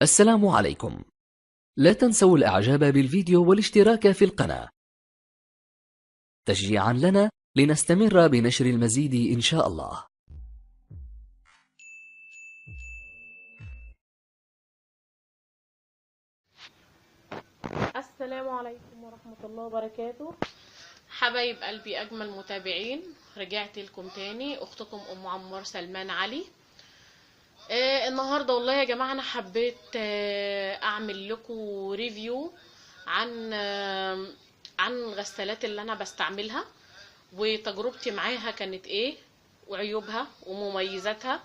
السلام عليكم. لا تنسوا الإعجاب بالفيديو والاشتراك في القناة تشجيعا لنا لنستمر بنشر المزيد إن شاء الله. السلام عليكم ورحمة الله وبركاته. حبايب قلبي أجمل متابعين، رجعت لكم تاني أختكم أم عمار سلمان علي. النهاردة والله يا جماعة أنا حبيت أعمل لكم ريفيو عن الغسالات اللي أنا بستعملها، وتجربتي معاها كانت إيه، وعيوبها ومميزاتها،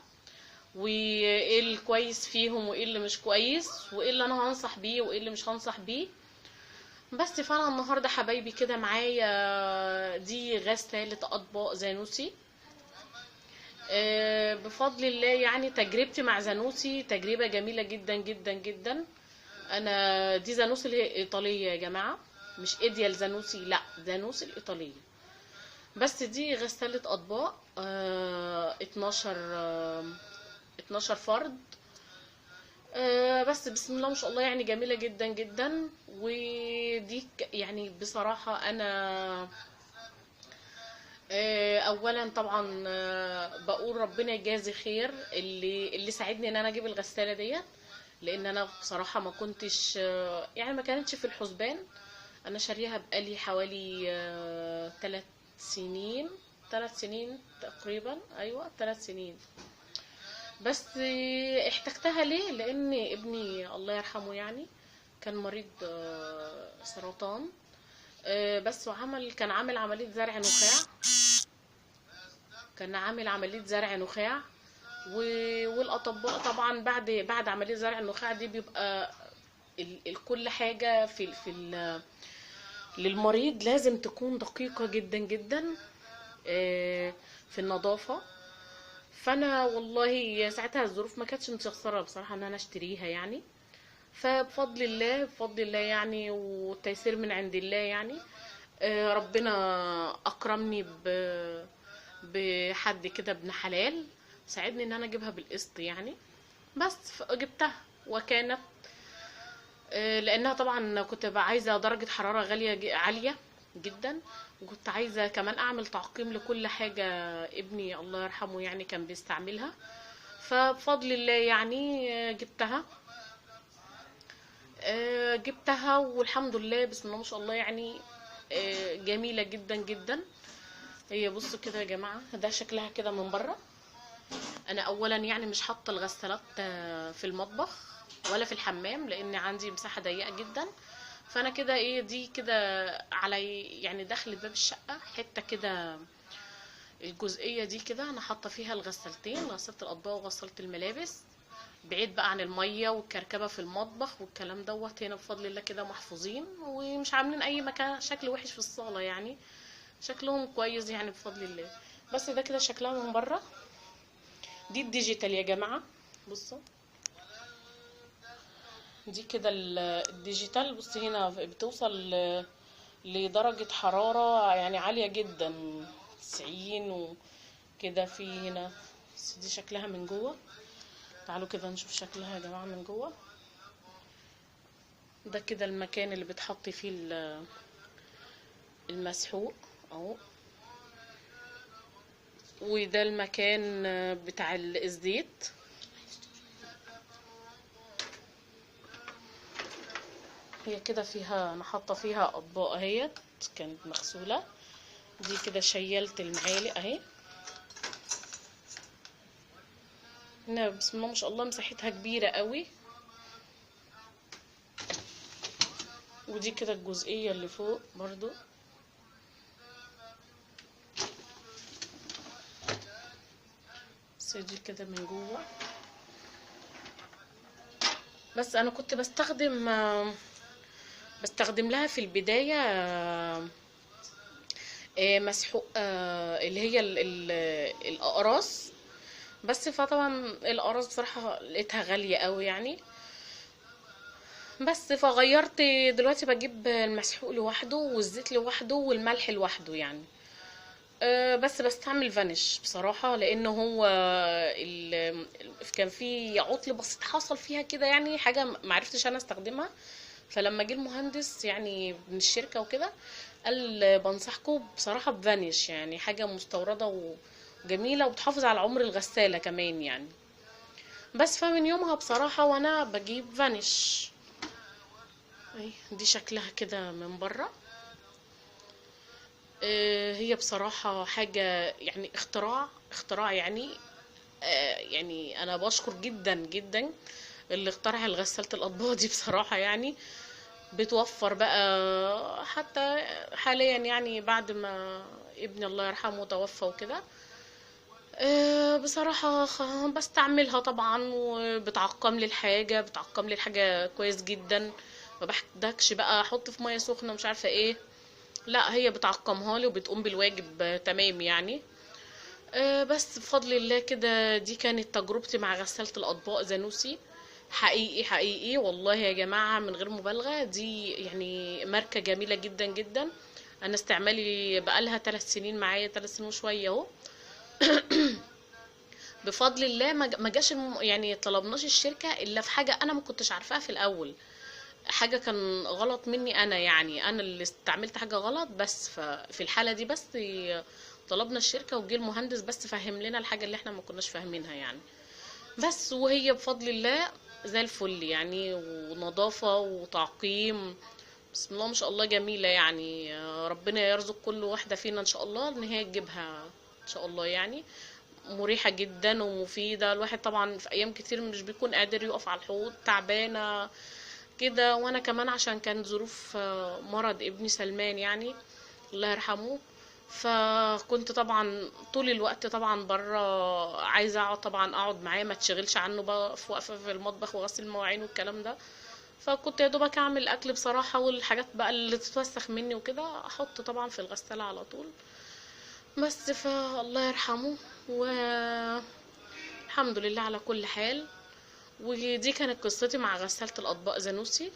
وايه الكويس فيهم وايه اللي مش كويس، وايه اللي انا هنصح بيه وايه اللي مش هنصح بيه. بس فانا النهارده حبايبي كده معايا دي غسالة اطباق زانوسي. بفضل الله يعني تجربتي مع زانوسي تجربة جميلة جدا جدا جدا. انا دي زانوسي اللي هي ايطالية يا جماعة، مش ايديال زانوسي، لا زانوسي الايطالية. بس دي غسالة اطباق 12 فرد. بس بسم الله ما شاء الله يعني جميلة جدا جدا. ودي يعني بصراحة انا اولا طبعا بقول ربنا يجازي خير اللي ساعدني ان انا اجيب الغسالة ديت، لان انا بصراحة ما كنتش يعني ما كانتش في الحسبان. انا شاريها بقالي حوالي 3 سنين، 3 سنين تقريبا، ايوه 3 سنين. بس احتجتها ليه؟ لان ابني الله يرحمه يعني كان مريض سرطان. بس كان عامل عملية زرع نخاع، كان عامل عملية زرع نخاع. والاطباء طبعا بعد عملية زرع النخاع دي بيبقى كل حاجة للمريض لازم تكون دقيقة جدا جدا في النظافة. فانا والله ساعتها الظروف ما كانتش متيسره بصراحه ان انا اشتريها يعني. فبفضل الله بفضل الله يعني، والتيسير من عند الله يعني. ربنا اكرمني بحد كده ابن حلال ساعدني ان انا اجيبها بالقسط يعني. بس جبتها، وكانت لانها طبعا كنت بقى عايزه درجه حراره عاليه جدا، وكنت عايزه كمان اعمل تعقيم لكل حاجه ابني الله يرحمه يعني كان بيستعملها. فبفضل الله يعني جبتها والحمد لله بسم الله ما شاء الله يعني. جميله جدا جدا. هي بصوا كده يا جماعه، ده شكلها كده من بره. انا اولا يعني مش حاطه الغسالات في المطبخ ولا في الحمام لان عندي مساحه ضيقه جدا. فانا كده ايه، دي كده على يعني دخل باب الشقه حته كده، الجزئيه دي كده انا حاطه فيها الغسالتين، غساله الاطباق وغساله الملابس، بعيد بقى عن الميه والكركبه في المطبخ والكلام دوت. هنا بفضل الله كده محفوظين ومش عاملين اي مكان شكل وحش في الصاله يعني، شكلهم كويس يعني بفضل الله. بس ده كده شكلها من بره. دي الديجيتال يا جماعه، بصوا دي كده الديجيتال. بصي هنا بتوصل لدرجة حرارة يعني عالية جدا، 90 وكده. في هنا بس دي شكلها من جوه، تعالوا كده نشوف شكلها يا جماعة من جوه. ده كده المكان اللي بتحطي فيه المسحوق اهو، وده المكان بتاع الزيت. هي كده فيها، انا حاطه فيها اطباق اهيت كانت مغسوله. دي كده شيلت المعالق اهي. هنا بسم الله ما شاء الله مساحتها كبيره قوي. ودي كده الجزئيه اللي فوق برضو. بس دي كده من جوه. بس انا كنت بستخدم لها في البدايه مسحوق اللي هي الاقراص. بس فطبعا الاقراص بصراحه لقيتها غاليه قوي يعني. بس فغيرت، دلوقتي بجيب المسحوق لوحده والزيت لوحده والملح لوحده يعني. بس بستعمل فانيش بصراحة، لأنه هو كان في عطل بسيط حصل فيها كده، يعني حاجة معرفتش أنا استخدمها. فلما جه المهندس يعني من الشركة وكده، قال بنصحكم بصراحة بفانيش، يعني حاجة مستوردة وجميلة وبتحافظ على عمر الغسالة كمان يعني. بس فمن يومها بصراحة وأنا بجيب فانيش. أهي دي شكلها كده من بره. هي بصراحة حاجة يعني اختراع يعني. يعني انا بشكر جدا جدا اللي اخترع غسالة الاطباق دي بصراحة يعني. بتوفر بقى حتى حاليا، يعني بعد ما ابني الله يرحمه توفى وكده. بصراحة بستعملها طبعا، وبتعقم لي الحاجة، بتعقم لي الحاجة كويس جدا. ما بحتاجش بقى احط في مية سخنة مش عارفة ايه. لا، هي بتعقمها لي وبتقوم بالواجب تمام يعني. بس بفضل الله كده، دي كانت تجربتي مع غسالة الأطباق زانوسي. حقيقي حقيقي والله يا جماعة من غير مبالغة، دي يعني ماركة جميلة جدا جدا. أنا استعمالي بقالها 3 سنين معايا، 3 سنين وشوية اهو. بفضل الله ما جاش يعني طلبناش الشركة إلا في حاجة أنا ما كنتش عارفاها في الأول. حاجة كان غلط مني أنا، يعني أنا اللي استعملت حاجة غلط. بس في الحالة دي بس طلبنا الشركة وجه المهندس بس فهم لنا الحاجة اللي احنا ما كناش فاهمينها يعني. بس وهي بفضل الله زي الفل يعني، ونظافة وتعقيم. بسم الله ما شاء الله جميلة يعني. ربنا يرزق كل واحدة فينا ان شاء الله ان هي تجيبها ان شاء الله يعني. مريحة جدا ومفيدة. الواحد طبعا في ايام كتير مش بيكون قادر يقف على الحوض، تعبانة كده. وانا كمان عشان كان ظروف مرض ابني سلمان يعني، الله يرحمه. فكنت طبعا طول الوقت طبعا بره، عايزه اقعد طبعا اقعد معاه، ما تشغلش عنه بقى في واقفه في المطبخ وغسل المواعين والكلام ده. فكنت يا دوبك اعمل اكل بصراحه، والحاجات بقى اللي تتوسخ مني وكده احط طبعا في الغساله على طول. بس فالله يرحمه، والحمد لله على كل حال. ودي كانت قصتي مع غسالة الأطباق زانوسي،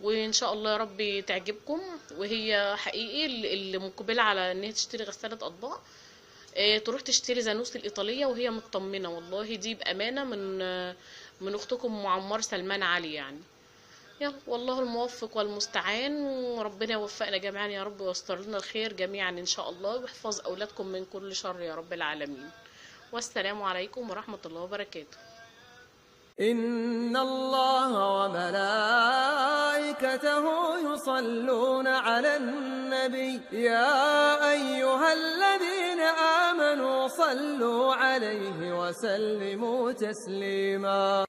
وإن شاء الله يا رب تعجبكم. وهي حقيقي اللي مقبلة على إن هي تشتري غسالة أطباق، تروح تشتري زانوسي الإيطالية وهي مطمنة. والله دي بأمانة من أختكم معمر سلمان علي يعني. يلا والله الموفق والمستعان، وربنا يوفقنا جميعا يا رب، ويستر لنا الخير جميعا إن شاء الله، ويحفظ أولادكم من كل شر يا رب العالمين. والسلام عليكم ورحمة الله وبركاته. إن الله وملائكته يصلون على النبي يا أيها الذين آمنوا صلوا عليه وسلموا تسليما.